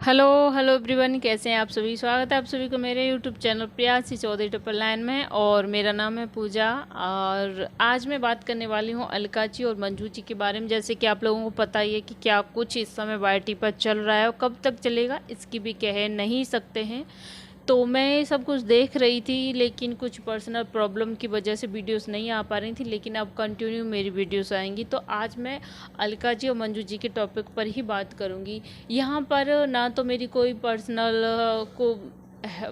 Hello hello everyone, कैसे हैं आप सभी। स्वागत है आप सभी को मेरे YouTube channel Priyasi Chaudhary triple nine में। और मेरा नाम है पूजा। और आज मैं बात करने वाली हूँ अलका जी और मंजू जी के बारे में। जैसे कि आप लोगों को पता ही है कि क्या कुछ इस समय वाईटी पर चल रहा है और कब तक चलेगा इसकी भी कह नहीं सकते हैं। तो मैं सब कुछ देख रही थी, लेकिन कुछ पर्सनल प्रॉब्लम की वजह से वीडियोस नहीं आ पा रही थी, लेकिन अब कंटिन्यू मेरी वीडियोस आएंगी। तो आज मैं अलका जी और मंजू जी के टॉपिक पर ही बात करूंगी। यहाँ पर ना तो मेरी कोई पर्सनल को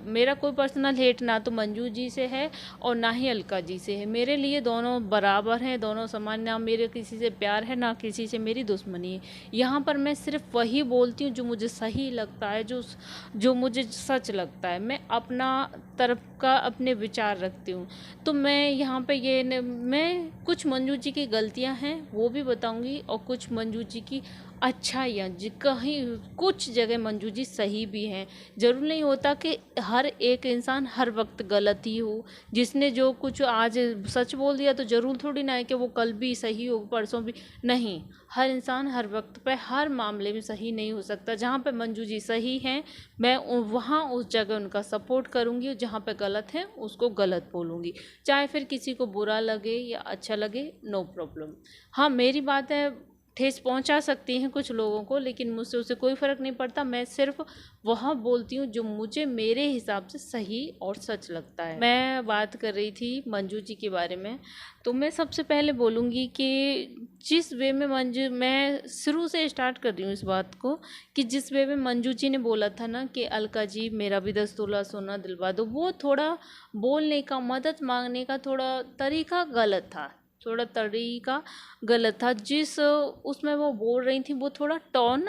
मेरा कोई पर्सनल हेट ना तो मंजू जी से है और ना ही अलका जी से है। मेरे लिए दोनों बराबर हैं, दोनों समान। ना मेरे किसी से प्यार है ना किसी से मेरी दुश्मनी है। यहाँ पर मैं सिर्फ वही बोलती हूँ जो मुझे सही लगता है, जो मुझे सच लगता है। मैं अपना तरफ का अपने विचार रखती हूँ। तो मैं यहाँ पे मैं कुछ मंजू जी की गलतियाँ हैं वो भी बताऊँगी और कुछ मंजू जी की अच्छाइयाँ कहीं कुछ जगह मंजू जी सही भी हैं। ज़रूर नहीं होता कि हर एक इंसान हर वक्त गलत ही हो। जिसने जो कुछ आज सच बोल दिया तो ज़रूर थोड़ी ना है कि वो कल भी सही हो, परसों भी नहीं। हर इंसान हर वक्त पे हर मामले में सही नहीं हो सकता। जहाँ पे मंजू जी सही हैं मैं वहाँ उस जगह उनका सपोर्ट करूँगी, जहाँ पे गलत है उसको गलत बोलूँगी। चाहे फिर किसी को बुरा लगे या अच्छा लगे, नो प्रॉब्लम। हाँ, मेरी बात है ठेस पहुंचा सकती हैं कुछ लोगों को, लेकिन मुझसे उसे कोई फ़र्क नहीं पड़ता। मैं सिर्फ वह बोलती हूँ जो मुझे मेरे हिसाब से सही और सच लगता है। मैं बात कर रही थी मंजू जी के बारे में। तो मैं सबसे पहले बोलूँगी कि जिस वे में मैं शुरू से स्टार्ट कर रही हूँ इस बात को, कि जिस वे में मंजू जी ने बोला था ना कि अलका जी मेरा भी 10 तोला सोना दिलवा दो, वो थोड़ा बोलने का, मदद मांगने का थोड़ा तरीका गलत था। थोड़ा तरीका गलत था। जिस उसमें वो बोल रही थी वो थोड़ा टोन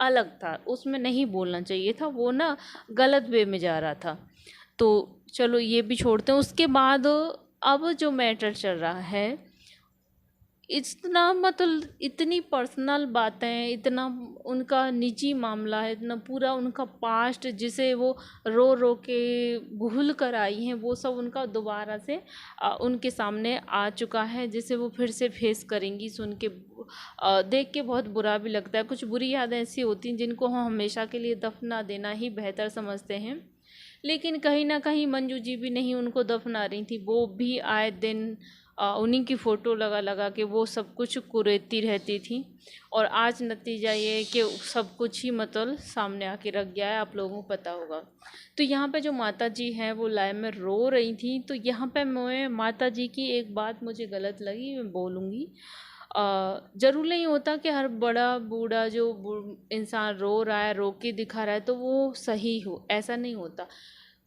अलग था, उसमें नहीं बोलना चाहिए था। वो ना गलत वे में जा रहा था। तो चलो ये भी छोड़ते हैं। उसके बाद अब जो मैटर चल रहा है, इतना मतलब इतनी पर्सनल बातें, इतना उनका निजी मामला है, इतना पूरा उनका पास्ट जिसे वो रो रो के भूल कर आई हैं, वो सब उनका दोबारा से उनके सामने आ चुका है, जिसे वो फिर से फेस करेंगी। सुन के देख के बहुत बुरा भी लगता है। कुछ बुरी यादें ऐसी होती हैं जिनको हम हमेशा के लिए दफना देना ही बेहतर समझते हैं। लेकिन कहीं ना कहीं मंजू जी भी नहीं उनको दफना रही थी। वो भी आए दिन उन्हीं की फ़ोटो लगा लगा के वो सब कुछ कुरेदती रहती थी। और आज नतीजा ये है कि सब कुछ ही मतलब सामने आके रख गया है, आप लोगों को पता होगा। तो यहाँ पे जो माता जी हैं वो लाइव में रो रही थी। तो यहाँ पे मैं माता जी की एक बात मुझे गलत लगी, मैं बोलूँगी। ज़रूर नहीं होता कि हर बड़ा बूढ़ा जो इंसान रो रहा है, रो के दिखा रहा है तो वो सही हो, ऐसा नहीं होता।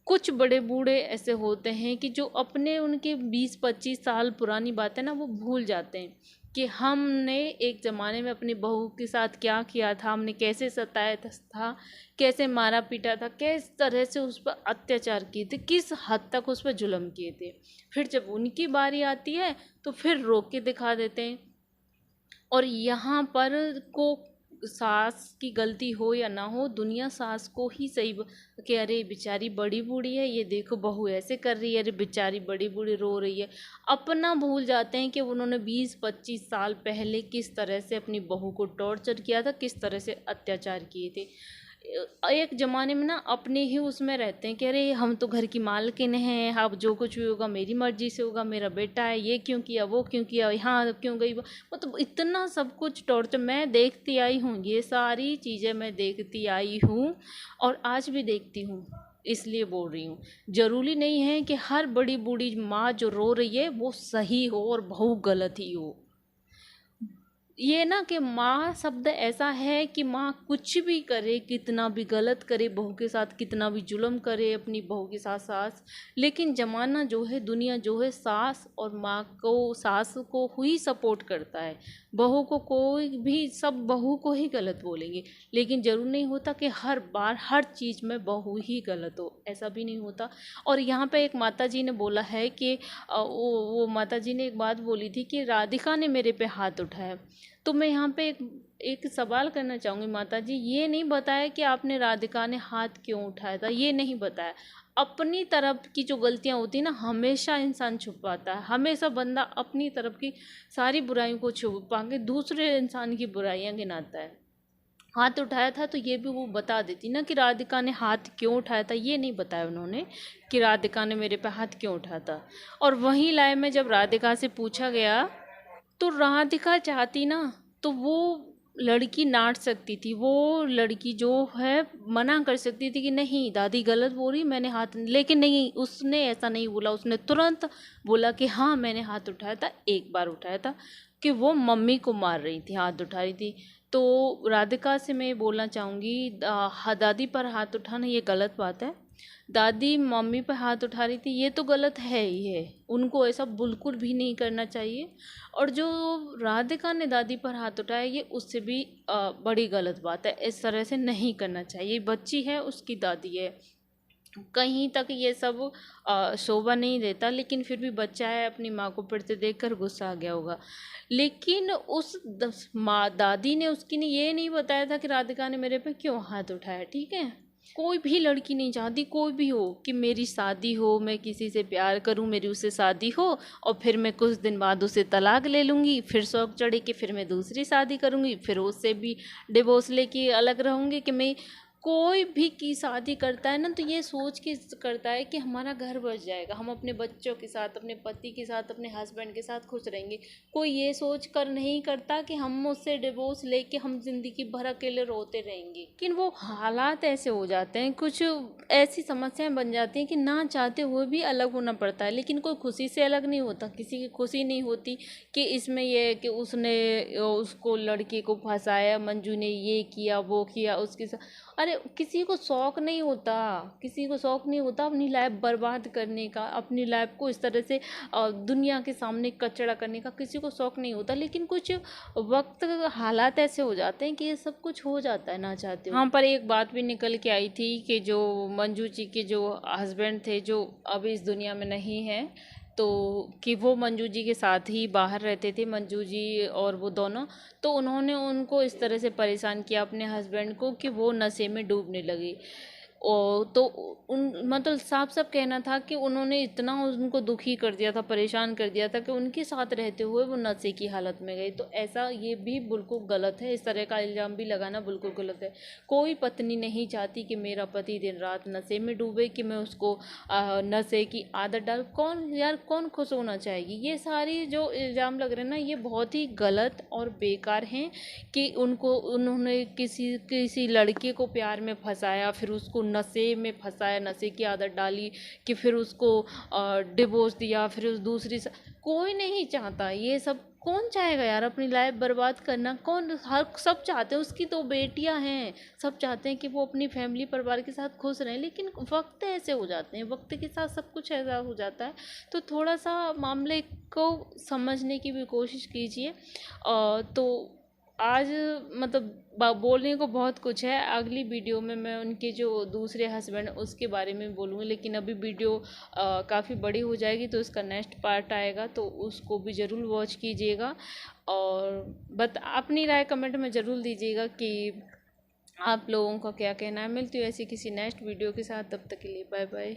कुछ बड़े बूढ़े ऐसे होते हैं कि जो अपने उनके 20-25 साल पुरानी बातें ना वो भूल जाते हैं कि हमने एक ज़माने में अपनी बहू के साथ क्या किया था, हमने कैसे सताया था, कैसे मारा पीटा था, किस तरह से उस पर अत्याचार किए थे, किस हद तक उस पर जुल्म किए थे। फिर जब उनकी बारी आती है तो फिर रोक के दिखा देते हैं। और यहाँ पर को सास की गलती हो या ना हो, दुनिया सास को ही सही कि अरे बेचारी बड़ी बूढ़ी है, ये देखो बहू ऐसे कर रही है, अरे बेचारी बड़ी बूढ़ी रो रही है। अपना भूल जाते हैं कि उन्होंने 20-25 साल पहले किस तरह से अपनी बहू को टॉर्चर किया था, किस तरह से अत्याचार किए थे। एक ज़माने में ना अपने ही उसमें रहते हैं कि अरे हम तो घर की मालकिन हैं, अब जो कुछ भी होगा मेरी मर्जी से होगा, मेरा बेटा है, ये क्यों किया, वो क्यों किया, यहाँ क्यों गई, मतलब इतना सब कुछ टॉर्चर मैं देखती आई हूँ। ये सारी चीज़ें मैं देखती आई हूँ और आज भी देखती हूँ, इसलिए बोल रही हूँ। ज़रूरी नहीं है कि हर बड़ी बूढ़ी माँ जो रो रही है वो सही हो और बहू गलत ही हो। ये ना कि माँ शब्द ऐसा है कि माँ कुछ भी करे, कितना भी गलत करे, बहू के साथ कितना भी जुल्म करे अपनी बहू के साथ सास, लेकिन ज़माना जो है, दुनिया जो है, सास और माँ को, सास को ही सपोर्ट करता है। बहू को कोई भी, सब बहू को ही गलत बोलेंगे। लेकिन ज़रूर नहीं होता कि हर बार हर चीज़ में बहू ही गलत हो, ऐसा भी नहीं होता। और यहाँ पे एक माता जी ने बोला है कि वो माता जी ने एक बात बोली थी कि राधिका ने मेरे पे हाथ उठाया। तो मैं यहाँ पे एक सवाल करना चाहूँगी माता जी, ये नहीं बताया कि आपने राधिका ने हाथ क्यों उठाया था, ये नहीं बताया। अपनी तरफ की जो गलतियाँ होती हैं ना, हमेशा इंसान छुपाता है। हमेशा बंदा अपनी तरफ की सारी बुराइयों को छुपा के दूसरे इंसान की बुराइयाँ गिनाता है। हाथ उठाया था तो ये भी वो बता देती ना कि राधिका ने हाथ क्यों उठाया था। ये नहीं बताया उन्होंने कि राधिका ने मेरे पे हाथ क्यों उठाया था। और वहीं लाए में जब राधिका से पूछा गया तो राधिका चाहती ना तो वो लड़की डांट सकती थी, वो लड़की जो है मना कर सकती थी कि नहीं दादी गलत बोल रही, मैंने हाथ, लेकिन नहीं, उसने ऐसा नहीं बोला। उसने तुरंत बोला कि हाँ मैंने हाथ उठाया था, एक बार उठाया था, कि वो मम्मी को मार रही थी, हाथ उठा रही थी। तो राधिका से मैं बोलना चाहूँगी, दादी पर हाथ उठाना ये गलत बात है। दादी मम्मी पर हाथ उठा रही थी ये तो गलत है ही है, उनको ऐसा बिल्कुल भी नहीं करना चाहिए। और जो राधिका ने दादी पर हाथ उठाया ये उससे भी बड़ी गलत बात है, इस तरह से नहीं करना चाहिए। बच्ची है, उसकी दादी है, कहीं तक ये सब शोभा नहीं देता, लेकिन फिर भी बच्चा है, अपनी माँ को पढ़ते देखकर गुस्सा आ गया होगा। लेकिन उस माँ दादी ने उसकी ने ये नहीं बताया था कि राधिका ने मेरे पे क्यों हाथ उठाया, ठीक है। कोई भी लड़की नहीं चाहती, कोई भी हो, कि मेरी शादी हो, मैं किसी से प्यार करूं, मेरी उससे शादी हो और फिर मैं कुछ दिन बाद उसे तलाक ले लूँगी, फिर शौक चढ़े कि फिर मैं दूसरी शादी करूँगी, फिर उससे भी डिवोर्स लेके अलग रहूँगी। कि मैं, कोई भी की शादी करता है ना तो ये सोच के करता है कि हमारा घर बस जाएगा, हम अपने बच्चों के साथ, अपने पति के साथ, अपने हस्बैंड के साथ खुश रहेंगे। कोई ये सोच कर नहीं करता कि हम उससे डिवोर्स लेके हम ज़िंदगी भर अकेले रोते रहेंगे। लेकिन वो हालात ऐसे हो जाते हैं, कुछ ऐसी समस्याएं बन जाती हैं कि ना चाहते हुए भी अलग होना पड़ता है। लेकिन कोई खुशी से अलग नहीं होता, किसी की खुशी नहीं होती कि इसमें ये है कि उसने उसको लड़की को फंसाया, मंजू ने ये किया वो किया उसके साथ। अरे किसी को शौक नहीं होता, किसी को शौक नहीं होता अपनी लाइफ बर्बाद करने का, अपनी लाइफ को इस तरह से दुनिया के सामने कचड़ा करने का, किसी को शौक नहीं होता। लेकिन कुछ वक्त हालात ऐसे हो जाते हैं कि ये सब कुछ हो जाता है ना चाहते हो। यहाँ पर एक बात भी निकल के आई थी कि जो मंजू जी के जो हस्बैंड थे, जो अभी इस दुनिया में नहीं है, तो कि वो मंजू जी के साथ ही बाहर रहते थे, मंजू जी और वो दोनों। तो उन्होंने उनको इस तरह से परेशान किया अपने हस्बैंड को कि वो नशे में डूबने लगी। तो उन मतलब साफ साफ कहना था कि उन्होंने इतना उनको दुखी कर दिया था, परेशान कर दिया था कि उनके साथ रहते हुए वो नशे की हालत में गई। तो ऐसा ये भी बिल्कुल गलत है, इस तरह का इल्ज़ाम भी लगाना बिल्कुल गलत है। कोई पत्नी नहीं चाहती कि मेरा पति दिन रात नशे में डूबे, कि मैं उसको नशे की आदत डाल। कौन यार, कौन खुश होना चाहेगी। ये सारी जो इल्ज़ाम लग रहे हैं ना ये बहुत ही गलत और बेकार हैं। कि उन्होंने किसी किसी लड़के को प्यार में फंसाया, फिर उसको नशे में फंसाया, नशे की आदत डाली, कि फिर उसको डिवोर्स दिया, फिर उस दूसरी कोई नहीं चाहता ये सब। कौन चाहेगा यार अपनी लाइफ बर्बाद करना, कौन, हर सब चाहते हैं, उसकी दो बेटियां हैं, सब चाहते हैं कि वो अपनी फैमिली परिवार के साथ खुश रहें। लेकिन वक्त ऐसे हो जाते हैं, वक्त के साथ सब कुछ ऐसा हो जाता है। तो थोड़ा सा मामले को समझने की भी कोशिश कीजिए। तो आज मतलब बोलने को बहुत कुछ है, अगली वीडियो में मैं उनके जो दूसरे हस्बैंड उसके बारे में बोलूँगी। लेकिन अभी वीडियो काफ़ी बड़ी हो जाएगी तो उसका नेक्स्ट पार्ट आएगा, तो उसको भी ज़रूर वॉच कीजिएगा। और अपनी राय कमेंट में ज़रूर दीजिएगा कि आप लोगों का क्या कहना है। मिलती हूँ ऐसी किसी नेक्स्ट वीडियो के साथ, तब तक के लिए बाय बाय।